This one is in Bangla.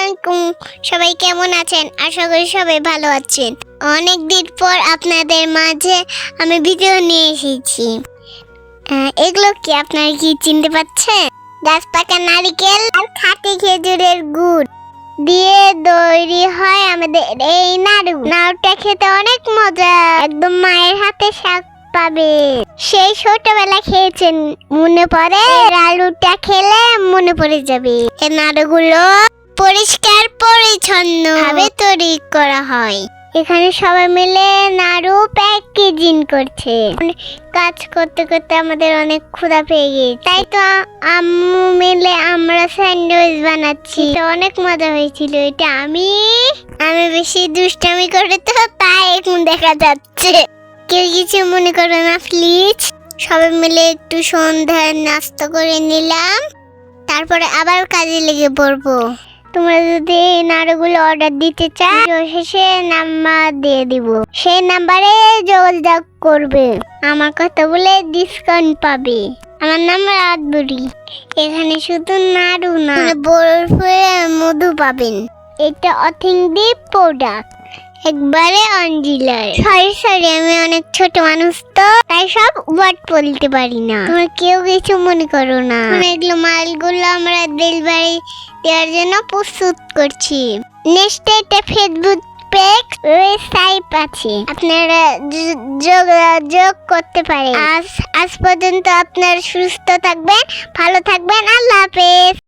আলাইকুম। সবাই কেমন আছেন? আশা করি সবাই ভালো আছেন। অনেক দিন পর আপনাদের মাঝে আমি ভিডিও নিয়ে এসেছি। এগুলো কি আপনারা কি চিনতে পাচ্ছেন? গাছ পাকা নারকেল আর খাঁটি খেজুরের গুড় দিয়ে তৈরি হয় আমাদের এই নাড়ু। নাড়ুটা খেতে অনেক মজা, একদম মায়ের হাতে স্বাদ পাবে। সেই ছোটবেলা খেয়েছেন মনে পড়ে? নাড়ুটা খেলে মনে পড়ে যাবে। এই নাড়ুগুলো পরিষ্কার পরিচ্ছন্ন ভাবে তৈরি করা হয়। এখানে সবাই মিলে নাড়ু প্যাকেজিং করছে। কাজ করতে করতে আমাদের অনেক ক্ষুধা পেয়ে গেছে, তাই তো আম্মু মিলে আমরা স্যান্ডউইচ বানাচ্ছি। অনেক মজা হয়েছিল। এটা আমি বেশি দুষ্টামি করে তো তাই এখন দেখা যাচ্ছে। কেউ কিছু মনে করো না প্লিজ। সবাই মিলে একটু সন্ধ্যার নাস্তা করে নিলাম, তারপরে আবার কাজে লেগে পড়বো। তোমরা যদি এই নাড়ুগুলো অর্ডার দিতে চাও, শেষে নাম্বার দিয়ে দিব, সেই নাম্বারে যোগাযোগ করবে। আমার কথা বলে ডিসকাউন্ট পাবে। আমার নাম রাতবুড়ি। এখানে শুধু নাড়ু না, বরফে মধু পাবেন। এটা অথেন্টিক প্রোডাক্ট, একবারে অনজিলার। সরি আমি অনেক ছোট মানুষ তো, তাই সব ওয়ার্ড বলতে পারি না। তোমরা কেউ কিছু মনে করো না। এগুলো মালগুলো আমরা ডেলিভারি দেওয়ার জন্য প্রস্তুত করছি। নেক্সট এটা ফেসবুক পেজ ওয়েবসাইট আছে, আপনারা যোগাযোগ করতে পারেন। আজ পর্যন্ত আপনারা সুস্থ থাকবেন, ভালো থাকবেন। আল্লাহ হাফেজ।